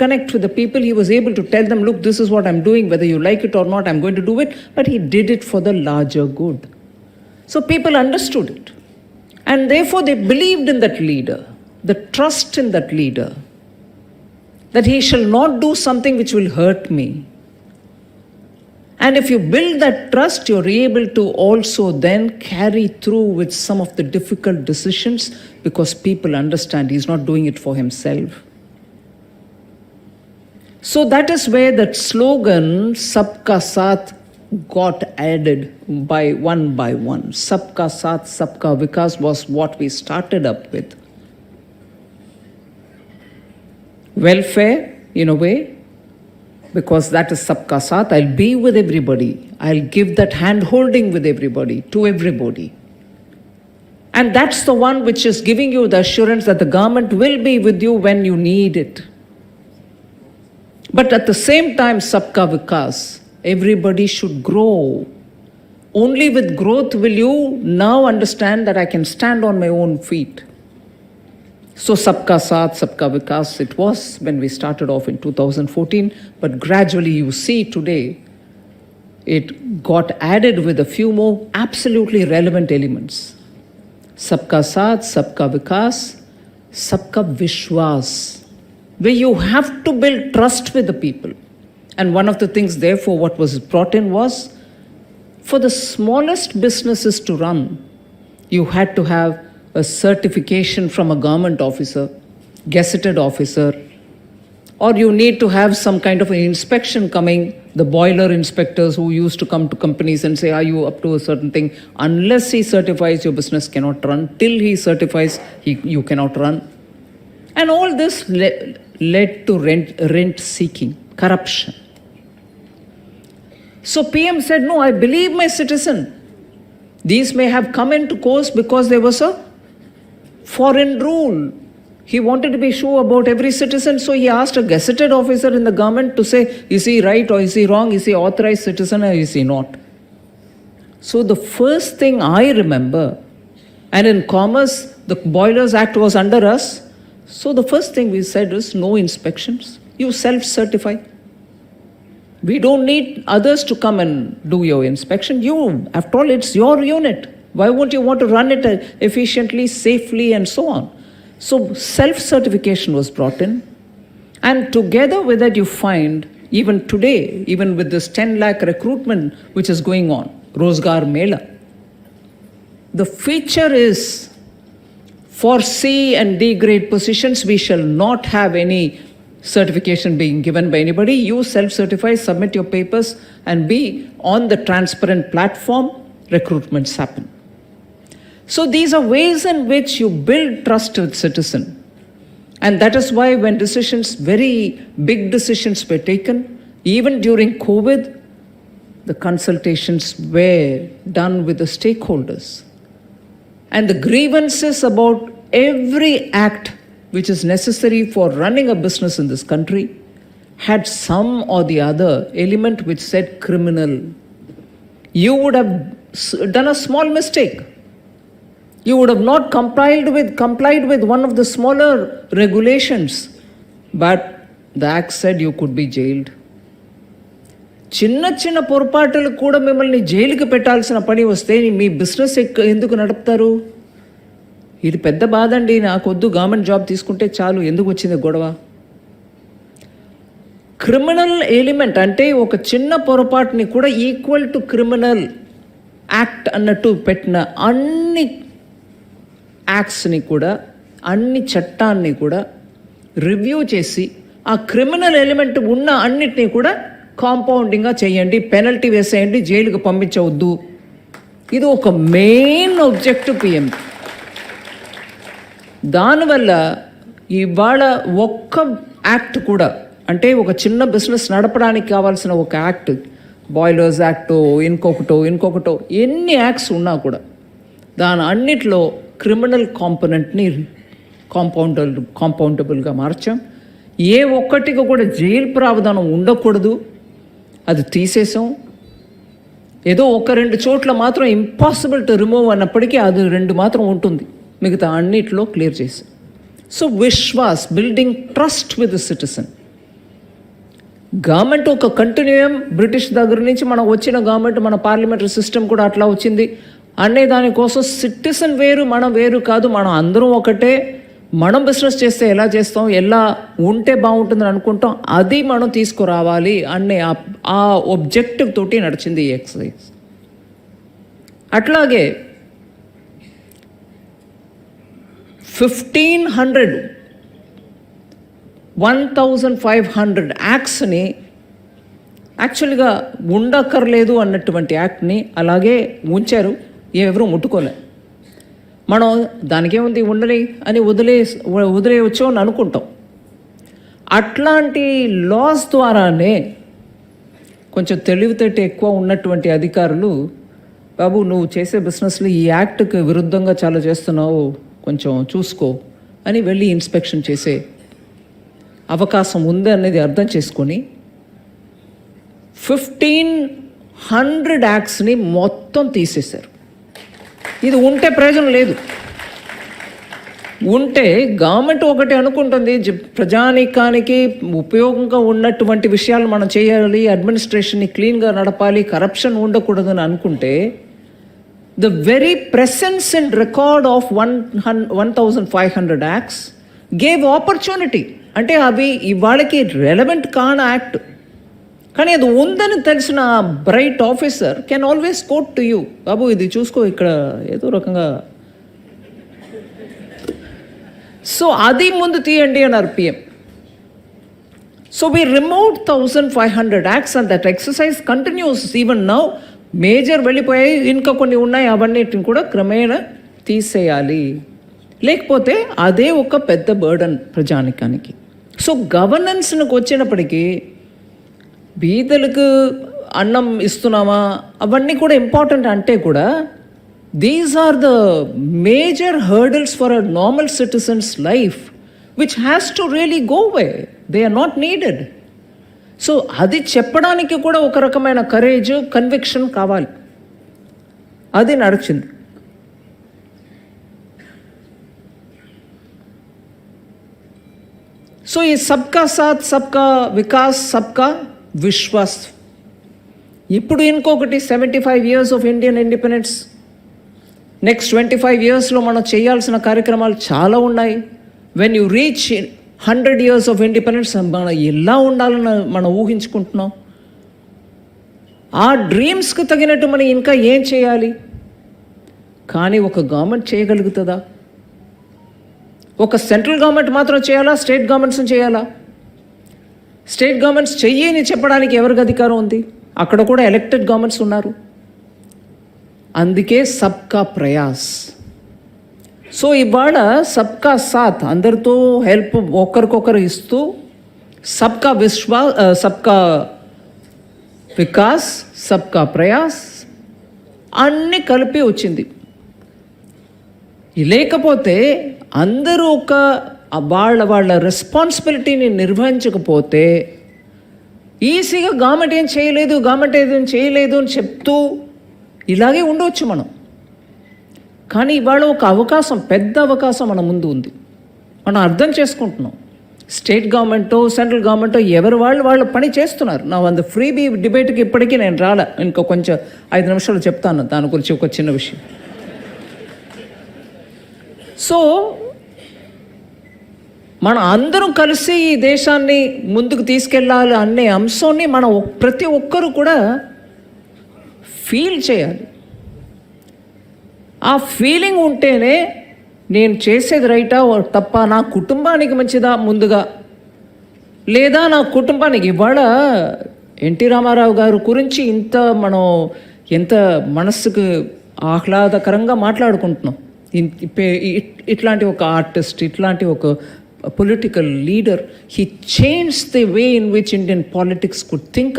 connect with the people. He was able to tell them, look, this is what I'm doing, whether you like it or not, I'm going to do it. But he did it for the larger good. So people understood it. And therefore they believed in that leader, the trust in that leader, that he shall not do something which will hurt me. And if you build that trust, you're able to also then carry through with some of the difficult decisions because people understand he's not doing it for himself. So that is where that slogan, Sabka Saath, got added by one. Sabka Saath, Sabka Vikas was what we started up with. Welfare, in a way, because that is Sabka Saath. I'll be with everybody. I'll give that hand-holding with everybody, to everybody. And that's the one which is giving you the assurance that the government will be with you when you need it. But at the same time, Sabka Vikas, everybody should grow. Only with growth will you now understand that I can stand on my own feet. So Sabka Saath, Sabka Vikas, it was when we started off in 2014, but gradually you see today, it got added with a few more absolutely relevant elements. Sabka Saath, Sabka Vikas, Sabka Vishwas, where you have to build trust with the people. And one of the things, therefore, what was brought in was, for the smallest businesses to run, you had to have a certification from a government officer, gazetted officer, or you need to have some kind of an inspection coming, the boiler inspectors who used to come to companies and say, are you up to a certain thing? Unless he certifies, your business cannot run. Till he certifies, you cannot run. And all this led to rent seeking, corruption. So PM said, no, I believe my citizen. These may have come into course because there was a foreign rule. He wanted to be sure about every citizen, so he asked a gazetted officer in the government to say, is he right or is he wrong? Is he authorized citizen or is he not? So the first thing I remember, and in commerce, the Boilers Act was under us, so the first thing we said is no inspections. You self-certify. We don't need others to come and do your inspection. You, after all, it's your unit. Why won't you want to run it efficiently, safely, and so on? So self-certification was brought in. And together with that, you find, even today, even with this 10 lakh recruitment which is going on, Rozgar Mela, the feature is, for C and D grade positions, we shall not have any certification being given by anybody. You self-certify, submit your papers, and be on the transparent platform, recruitments happen. So these are ways in which you build trust with citizen. And that is why when decisions, very big decisions were taken, even during COVID, the consultations were done with the stakeholders. And the grievances about every act which is necessary for running a business in this country had some or the other element which said criminal. You would have done a small mistake. You would have not complied with one of the smaller regulations, but the act said you could be jailed. చిన్న చిన్న పొరపాటులు కూడా మిమ్మల్ని జైలుకి పెట్టాల్సిన పని వస్తే మీ business ఎందుకు నడుపుతారు? ఇది పెద్ద బాధ అండి. నాకొద్దు, గవర్నమెంట్ జాబ్ తీసుకుంటే చాలు, ఎందుకు వచ్చింది గొడవ? క్రిమినల్ ఎలిమెంట్ అంటే ఒక చిన్న పొరపాటుని కూడా ఈక్వల్ టు క్రిమినల్ యాక్ట్ అన్నట్టు పెట్టిన అన్ని యాక్ట్స్ని కూడా, అన్ని చట్టాన్ని కూడా రివ్యూ చేసి ఆ క్రిమినల్ ఎలిమెంట్ ఉన్న అన్నిటినీ కూడా కాంపౌండింగ్గా చేయండి, పెనల్టీ వేసేయండి, జైలుకు పంపించవద్దు. ఇది ఒక మెయిన్ ఆబ్జెక్టివ్ పిఎం. దానివల్ల ఇవాళ ఒక్క యాక్ట్ కూడా, అంటే ఒక చిన్న బిజినెస్ నడపడానికి కావాల్సిన ఒక యాక్ట్, బాయిలర్స్ యాక్టో ఇంకొకటో ఎన్ని యాక్ట్స్ ఉన్నా కూడా దాని అన్నిట్లో క్రిమినల్ కాంపోనెంట్ని కాంపౌండబుల్గా మార్చాం. ఏ ఒక్కటికి కూడా జైలు ప్రావధానం ఉండకూడదు, అది తీసేసాం. ఏదో ఒక 2 చోట్ల మాత్రం ఇంపాసిబుల్ టు రిమూవ్ అన్నప్పటికీ అది 2 మాత్రం ఉంటుంది, మిగతా అన్నిట్లో క్లియర్ చేసాం. So Vishwas, building trust with the citizen. Government ఒక కంటిన్యూయం బ్రిటిష్ దగ్గర నుంచి మనం వచ్చిన గవర్నమెంట్, మన పార్లమెంటరీ సిస్టమ్ కూడా అట్లా వచ్చింది అనే దానికోసం సిటిజన్ వేరు మనం వేరు కాదు, మనం అందరం ఒకటే. మనం బిజినెస్ చేస్తే ఎలా చేస్తాం, ఎలా ఉంటే బాగుంటుందని అనుకుంటాం, అది మనం తీసుకురావాలి అనే ఆ ఒబ్జెక్టివ్ తోటి నడిచింది ఈ ఎక్సర్సైజ్. అట్లాగే 1500 యాక్ట్స్ని యాక్చువల్గా ఉండక్కర్లేదు అన్నటువంటి యాక్ట్ని అలాగే ఉంచారు, ఎవరు ముట్టుకోలే. మనం దానికేముంది ఉండని అని వదిలేయవచ్చు అని అనుకుంటాం. అట్లాంటి లాస్ ద్వారానే కొంచెం తెలివితేట ఎక్కువ ఉన్నటువంటి అధికారులు, బాబు నువ్వు చేసే బిజినెస్లో ఈ యాక్ట్కి విరుద్ధంగా చాలా చేస్తున్నావు, కొంచెం చూసుకో అని వెళ్ళి ఇన్స్పెక్షన్ చేసే అవకాశం ఉంది అనేది అర్థం చేసుకొని 1500 యాక్ట్స్ని మొత్తం తీసేశారు. ఇది ఉంటే ప్రయోజనం లేదు. ఉంటే గవర్నమెంట్ ఒకటి అనుకుంటుంది, ప్రజానీకానికి ఉపయోగంగా ఉన్నటువంటి విషయాలు మనం చేయాలి, అడ్మినిస్ట్రేషన్ని క్లీన్గా నడపాలి, కరప్షన్ ఉండకూడదని అనుకుంటే the very presence and record of 1500 acts gave opportunity. అంటే అవి ఇవాళకి రెలవెంట్ కాని యాక్ట్, కానీ అది ఉందని తెలిసిన bright officer can always quote to you, బాబు ఇది చూసుకో ఇక్కడ ఏదో రకంగా, సో అది ముందు తీయండి అన్నారు PM. So we remove 1500 acts and that exercise continuous even now. Major వెళ్ళిపోయాయి, ఇంకా కొన్ని ఉన్నాయి, అవన్నిటిని కూడా క్రమేణా తీసేయాలి, లేకపోతే అదే ఒక పెద్ద బర్డన్ ప్రజానికానికి. సో గవర్నెన్స్కి వచ్చినప్పటికీ బీదలకు అన్నం ఇస్తున్నామా అవన్నీ కూడా ఇంపార్టెంట్ అంటే కూడా these are the major hurdles for a normal citizens life which has to really go way, they are not needed. So అది చెప్పడానికి కూడా ఒక రకమైన కరేజ్, కన్విక్షన్ కావాలి, అది నడిచింది. సో ఈ సబ్కా సాత్, సబ్కా వికాస్, సబ్కా విశ్వాస్. ఇప్పుడు ఇంకొకటి 75 years of Indian independence, next 25 yearsలో మనం చేయాల్సిన కార్యక్రమాలు చాలా ఉన్నాయి. When you reach 100 years of independence మనం ఎలా ఉండాలని మనం ఊహించుకుంటున్నాం. ఆ డ్రీమ్స్కి తగినట్టు మనం ఇంకా ఏం చేయాలి, కానీ ఒక గవర్నమెంట్ చేయగలుగుతుందా? ఒక సెంట్రల్ గవర్నమెంట్ మాత్రం చేయాలా, స్టేట్ గవర్నమెంట్స్ని చేయాలా? స్టేట్ గవర్నమెంట్స్ చెయ్యని చెప్పడానికి ఎవరికి అధికారం ఉంది? అక్కడ కూడా ఎలక్టెడ్ గవర్నమెంట్స్ ఉన్నారు. అందుకే సబ్కా ప్రయాస్. సో ఇవాళ సబ్కా సాత్, అందరితో హెల్ప్ ఒకరికొకరు ఇస్తూ, సబ్కా సబ్కా వికాస్, సబ్కా ప్రయాస్ అన్నీ కలిపి వచ్చింది. లేకపోతే అందరూ ఒక వాళ్ళ రెస్పాన్సిబిలిటీని నిర్వహించకపోతే ఈజీగా గవర్నమెంట్ ఏం చేయలేదు, గవర్నమెంట్ ఏం చేయలేదు అని చెప్తూ ఇలాగే ఉండవచ్చు మనం. కానీ ఇవాళ ఒక అవకాశం, పెద్ద అవకాశం మన ముందు ఉంది, మనం అర్థం చేసుకుంటున్నాం. స్టేట్ గవర్నమెంటో సెంట్రల్ గవర్నమెంటో ఎవరు వాళ్ళ పని చేస్తున్నారు. నా వంద ఫ్రీ డిబేట్కి ఇప్పటికీ నేను రాలే, ఇంకా కొంచెం 5 నిమిషాలు చెప్తాను దాని గురించి ఒక చిన్న విషయం. సో మనం అందరం కలిసి ఈ దేశాన్ని ముందుకు తీసుకెళ్ళాలి అనే అంశాన్ని మనం ప్రతి ఒక్కరూ కూడా ఫీల్ చేయాలి. ఆ ఫీలింగ్ ఉంటేనే నేను చేసేది రైటా తప్ప, నా కుటుంబానికి మంచిదా ముందుగా, లేదా నా కుటుంబానికి. ఇవాళ ఎన్టీ రామారావు గారు గురించి మనం ఎంత మనస్సుకు ఆహ్లాదకరంగా మాట్లాడుకుంటున్నాం. ఇట్లాంటి ఒక ఆర్టిస్ట్, ఇట్లాంటి ఒక political leader, he changed the way in which Indian politics could think